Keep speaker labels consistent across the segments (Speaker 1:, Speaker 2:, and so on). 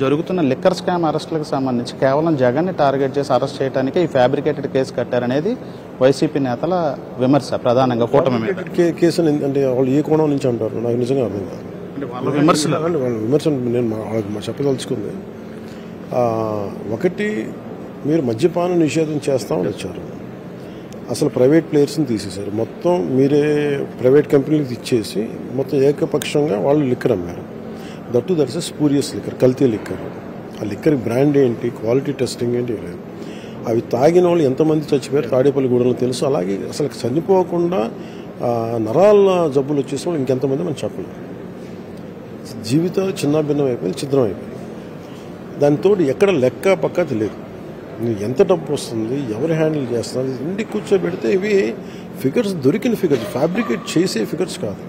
Speaker 1: జరుగుతున్న liquor scam అరెస్టులకు సంబంధించి కేవలం జగన్ని టార్గెట్ చేసి అరెస్ట్ చేయడానికి ఈ ఫ్యాబ్రికేటెడ్ కేసు కట్టారనేది వైసీపీ నేతల విమర్శ ప్రధానంగా కూటమి మీద.
Speaker 2: కేసు అంటే వాళ్ళు ఏ కోణం నుంచి అంటారు నాకు నిజంగా అర్థం కాదు. విమర్శ నేను చెప్పదలుచుకుంది ఒకటి, మీరు మద్యపాన నిషేధం చేస్తామని వచ్చారు, అసలు ప్రైవేట్ ప్లేయర్స్ని తీసేశారు, మొత్తం మీరే ప్రైవేట్ కంపెనీలకు ఇచ్చేసి మొత్తం ఏకపక్షంగా వాళ్ళు లిక్కర్ అమ్మారు. దట్ ఇస్ స్పూరియస్ లిక్కర్, కల్తీ లిక్కర్. ఆ లిక్కర్ బ్రాండ్ ఏంటి, క్వాలిటీ టెస్టింగ్ ఏంటి లేదు. అవి తాగిన వాళ్ళు ఎంతమంది చచ్చిపోయారు తాడేపల్లి గూడలో తెలుసు. అలాగే అసలు చనిపోకుండా నరాల జబ్బులు వచ్చేసిన వాళ్ళు ఇంకెంతమంది మనం చెప్పలేము. జీవితాలు చిన్నాభిన్నం అయిపోయింది, ఛిద్రం అయిపోయింది. దానితో ఎక్కడ లెక్క పక్క తెలియదు. ఎంత డబ్బు వస్తుంది, ఎవరు హ్యాండిల్ చేస్తున్నారు, ఇంటికి కూర్చోబెడితే ఇవి ఫిగర్స్ దొరికిన ఫిగర్స్, ఫ్యాబ్రికేట్ చేసే ఫిగర్స్ కాదు.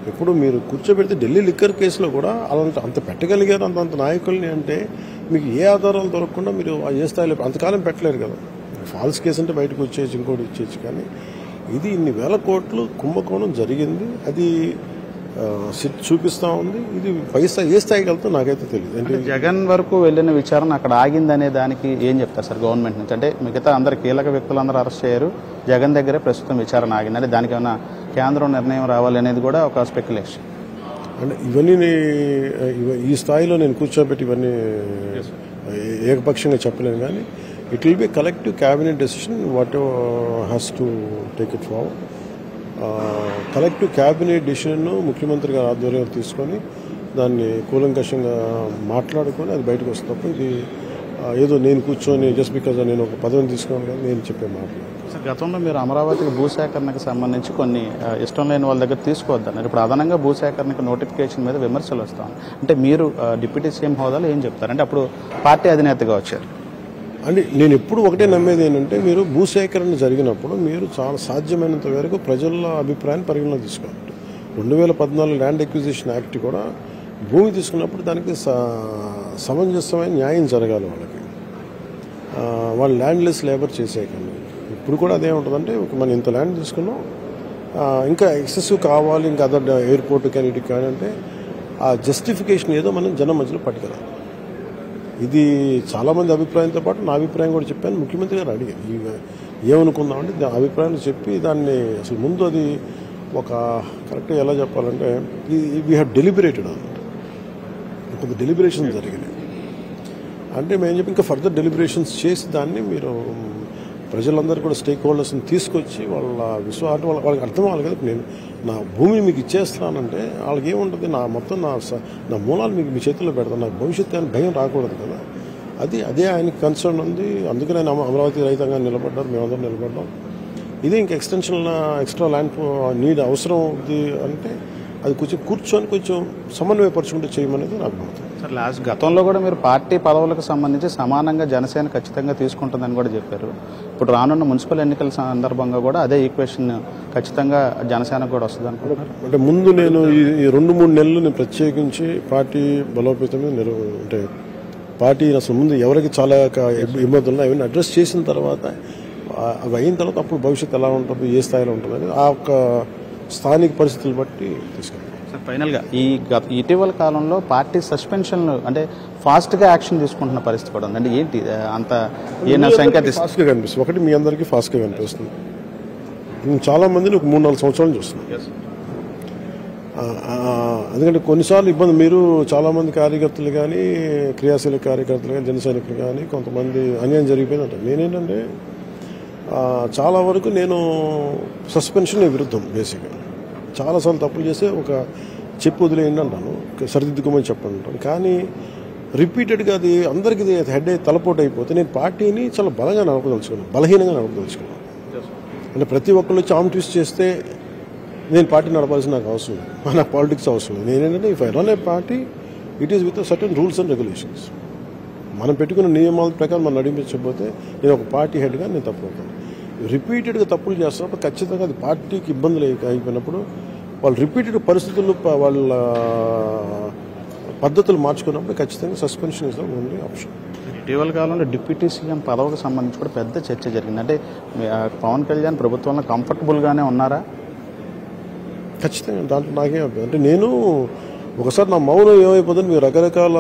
Speaker 2: ఇప్పుడు మీరు కూర్చోబెడితే ఢిల్లీ లిక్కర్ కేసులో కూడా అలాంటి అంత పెట్టగలిగారు అంత నాయకుల్ని అంటే మీకు ఏ ఆధారాలు దొరకకుండా మీరు ఏ స్థాయిలో అంతకాలం పెట్టలేరు కదా. ఫాల్స్ కేసు అంటే బయటకు వచ్చేసి ఇంకోటి ఇచ్చేసి, కానీ ఇది ఇన్ని వేల కోట్లు కుంభకోణం జరిగింది. అది చూపిస్తూ ఉంది. ఇది పైసా ఏ స్థాయికి వెళ్తా నాకైతే తెలియదు.
Speaker 1: అంటే జగన్ వరకు వెళ్ళిన విచారణ అక్కడ ఆగిందనే దానికి ఏం చెప్తారు సార్ గవర్నమెంట్ నుంచి? అంటే మిగతా అందరు కీలక వ్యక్తులందరూ అరెస్ట్ చేయరు, జగన్ దగ్గరే ప్రస్తుతం విచారణ ఆగింది. అంటే దానికి ఏమైనా కేంద్రం నిర్ణయం రావాలి అనేది కూడా ఒక స్పెక్యులేషన్.
Speaker 2: అంటే ఇవన్నీ ఈ స్థాయిలో నేను కూర్చోబెట్టి ఇవన్నీ ఏకపక్షంగా చెప్పలేను, కానీ it will be collective cabinet decision what has to take it forward. Collective cabinet decision ముఖ్యమంత్రి గారు ఆధ్వర్యంలో తీసుకొని దాన్ని కూలంకషంగా మాట్లాడుకొని అది బయటకు వస్తున్నప్పుడు ఇది ఏదో నేను కూర్చొని జస్ట్ బికాజ్ నేను ఒక పదవిని తీసుకున్నాను కానీ నేను చెప్పే మాటలు.
Speaker 1: గతంలో మీరు అమరావతికి భూసేకరణకు సంబంధించి కొన్ని ఇష్టం లేని వాళ్ళ దగ్గర తీసుకోవద్దన్నారు. ఇప్పుడు అదనంగా భూసేకరణకు నోటిఫికేషన్ మీద విమర్శలు వస్తాయి. అంటే మీరు డిప్యూటీ సీఎం హోదాలో ఏం చెప్తారు? అంటే అప్పుడు పార్టీ అధినేతగా వచ్చారు.
Speaker 2: అంటే నేను ఎప్పుడు ఒకటే నమ్మేది ఏంటంటే, మీరు భూసేకరణ జరిగినప్పుడు మీరు చాలా సాధ్యమైనంత వరకు ప్రజల అభిప్రాయాన్ని పరిగణలో తీసుకోవాలి. 2014 ల్యాండ్ ఎక్విజిషన్ యాక్ట్ కూడా భూమి తీసుకున్నప్పుడు దానికి సమంజసమైన న్యాయం జరగాలి వాళ్ళకి. వాళ్ళు ల్యాండ్లెస్ లేబర్ చేసేయకండి. ఇప్పుడు కూడా అదే ఉంటుందంటే మనం ఇంత ల్యాండ్ తీసుకున్నాం, ఇంకా ఎక్సెసివ్ కావాలి, ఇంకా అదర్ ఎయిర్పోర్ట్ కానీ ఇటు కానీ అంటే ఆ జస్టిఫికేషన్ ఏదో మనం జనం మధ్యలో పట్టుకెళ్ళాలి. ఇది చాలామంది అభిప్రాయంతో పాటు నా అభిప్రాయం కూడా చెప్పాను. ముఖ్యమంత్రి గారు అడిగారు ఏమనుకుందామంటే అభిప్రాయాలు చెప్పి దాన్ని అసలు ముందు అది ఒక కరెక్ట్గా ఎలా చెప్పాలంటే వీ హ్యావ్ డెలిబరేటెడ్ అన్నమాట. కొంత డెలిబరేషన్స్ జరిగినాయి. అంటే మేము చెప్పి ఇంకా ఫర్దర్ డెలిబరేషన్స్ చేసి దాన్ని మీరు ప్రజలందరూ కూడా స్టేక్ హోల్డర్స్ని తీసుకొచ్చి వాళ్ళ విశ్వాసం వాళ్ళకి అర్థం అవ్వాలి కదా. నేను నా భూమిని మీకు ఇచ్చేస్తానంటే వాళ్ళకి ఏముంటుంది, మొత్తం నా మూలాలు మీకు మీ చేతుల్లో పెడతాను, నాకు భవిష్యత్తు అని భయం రాకూడదు కదా. అదే ఆయనకి కన్సర్న్ ఉంది. అందుకని ఆయన అమరావతి రైతాంగా నిలబడ్డారు, మేమందరం నిలబడ్డాం. ఇదే ఇంకా ఎక్స్ట్రా ల్యాండ్ నీడ్ అవసరం ఉంది అంటే అది కూర్చొని కొంచెం సమన్వయపరుచుకుంటూ చేయమనేది నాకు అభిమతం.
Speaker 1: సార్ లాస్ట్ గతంలో కూడా మీరు పార్టీ పదవులకు సంబంధించి సమానంగా జనసేన ఖచ్చితంగా తీసుకుంటుందని కూడా చెప్పారు. ఇప్పుడు రానున్న మున్సిపల్ ఎన్నికల సందర్భంగా కూడా అదే ఈక్వేషన్ ఖచ్చితంగా జనసేనకు కూడా వస్తుంది అనుకుంటున్నారు.
Speaker 2: అంటే ముందు నేను ఈ 2-3 నెలలు నేను ప్రత్యేకించి పార్టీ బలోపేతం మీద అంటే పార్టీ అసలు ముందు ఎవరికి చాలా ఇబ్బందులు అవన్నీ అడ్రస్ చేసిన తర్వాత అవి అయిన తర్వాత అప్పుడు భవిష్యత్తు ఎలా ఉంటుంది, ఏ స్థాయిలో ఉంటుంది అనేది ఆ ఒక్క స్థానిక పరిస్థితులు బట్టి తీసుకెళ్ళాలి.
Speaker 1: సార్ ఫైనల్గా ఇటీవల కాలంలో పార్టీ సస్పెన్షన్లు అంటే ఫాస్ట్గా యాక్షన్ తీసుకుంటున్న పరిస్థితి కూడా ఉంది. అంటే ఏంటి అంత
Speaker 2: ఫాస్ట్గా కనిపిస్తుంది? ఒకటి మీ అందరికీ ఫాస్ట్గా కనిపిస్తుంది. నేను చాలా మందిని ఒక 3-4 సంవత్సరాలు చూస్తున్నాను. ఎందుకంటే కొన్నిసార్లు ఇబ్బంది మీరు చాలామంది కార్యకర్తలు కానీ క్రియాశీలక కార్యకర్తలు కానీ జన సైనికులు కానీ కొంతమంది అన్యాయం జరిగిపోయిందంట. నేనేంటంటే చాలా వరకు నేను సస్పెన్షన్ విరుద్ధం. బేసిక్గా చాలాసార్లు తప్పులు చేస్తే ఒక చెప్పు వదిలేయండి అంటాను, సరిదిద్దుకోమని చెప్పండి అంటాను. కానీ రిపీటెడ్గా అది అందరికీ హెడ్ తలపోటు అయిపోతే నేను పార్టీని చాలా బలంగా నడపదలుచుకున్నాను, బలహీనంగా నడపదలుచుకున్నాను. అంటే ప్రతి ఒక్కళ్ళు వచ్చి ఆమ్ ట్విస్ట్ చేస్తే నేను పార్టీ నడపాల్సిన నాకు అవసరం లేదు, నాకు పాలిటిక్స్ అవసరం లేదు. నేనేంటంటే if I run A party it is with certain rules and regulations. మనం పెట్టుకున్న నియమాల ప్రకారం మనం నడిపించకపోతే నేను ఒక పార్టీ హెడ్గా నేను తప్పుతాను. రిపీటెడ్గా తప్పులు చేస్తున్నప్పుడు ఖచ్చితంగా అది పార్టీకి ఇబ్బందులు అయిపోయినప్పుడు వాళ్ళు రిపీటెడ్ పరిస్థితుల్లో వాళ్ళ పద్ధతులు మార్చుకున్నప్పుడు ఖచ్చితంగా suspension is the only option.
Speaker 1: ఇటీవల కాలంలో డిప్యూటీ సీఎం పదవికి సంబంధించి కూడా పెద్ద చర్చ జరిగింది. అంటే పవన్ కళ్యాణ్ ప్రభుత్వంలో కంఫర్టబుల్గానే ఉన్నారా?
Speaker 2: ఖచ్చితంగా దాంట్లో నాకేం అంటే నేను ఒకసారి నా మౌనం ఏమైపోతుంది మీకు రకరకాల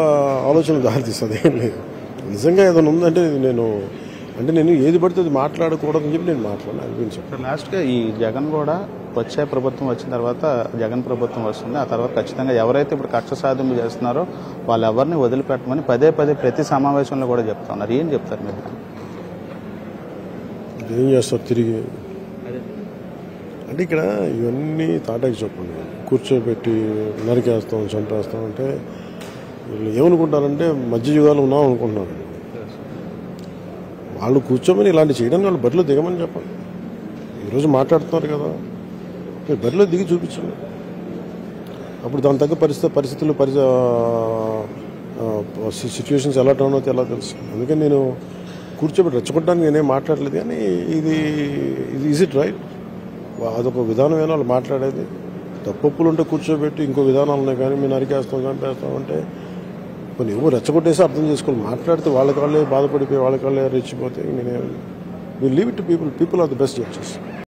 Speaker 2: ఆలోచనలు దారితీస్తుంది. ఏం లేదు, నిజంగా ఏదైనా ఉందంటే నేను ఏది పడితే అది మాట్లాడకూడదని చెప్పి నేను మాట్లాడాను అనిపించాను.
Speaker 1: లాస్ట్గా ఈ జగన్ కూడా వచ్చే ప్రభుత్వం వచ్చిన తర్వాత జగన్ ప్రభుత్వం వస్తుంది, ఆ తర్వాత ఖచ్చితంగా ఎవరైతే ఇప్పుడు కక్ష సాధింపు చేస్తున్నారో వాళ్ళు ఎవరిని వదిలిపెట్టమని పదే ప్రతి సమావేశంలో కూడా చెప్తా ఉన్నారు. ఏం చెప్తారు మీరు?
Speaker 2: ఏం చేస్తారు తిరిగి అంటే ఇక్కడ ఇవన్నీ తాటాకి చెప్పండి, కూర్చోబెట్టి నరికేస్తాం చంపేస్తాం అంటే వీళ్ళు ఏమనుకుంటారంటే మధ్య యుగాలు ఉన్నాం అనుకుంటున్నారు. వాళ్ళు కూర్చోమని ఇలాంటి చేయడానికి వాళ్ళు బరిలో దిగమని చెప్పండి. ఈరోజు మాట్లాడుతున్నారు కదా, మీరు బరిలో దిగి చూపించండి. అప్పుడు దాని తగ్గ పరిస్థితులు సిచ్యువేషన్స్ ఎలా టర్న్ అవుతాయి ఎలా తెలుసు. అందుకని నేను కూర్చోబెట్టి రెచ్చగొట్టడానికి నేనేం మాట్లాడలేదు. కానీ ఇది ఈజ్ ఇట్ రైట్? అదొక విధానమేనా వాళ్ళు మాట్లాడేది? తప్పులు ఉంటే కూర్చోబెట్టి ఇంకో విధానాలు ఉన్నాయి, కానీ మేము నరికేస్తాం చంపేస్తాం అంటే కొన్ని ఎవరు రెచ్చగొట్టేసి అర్థం చేసుకోవాలి. మాట్లాడితే వాళ్ళ కాళ్ళే బాధపడిపోయి వాళ్ళ కాళ్ళే రెచ్చిపోతే నేనే leave it to people are the best judges.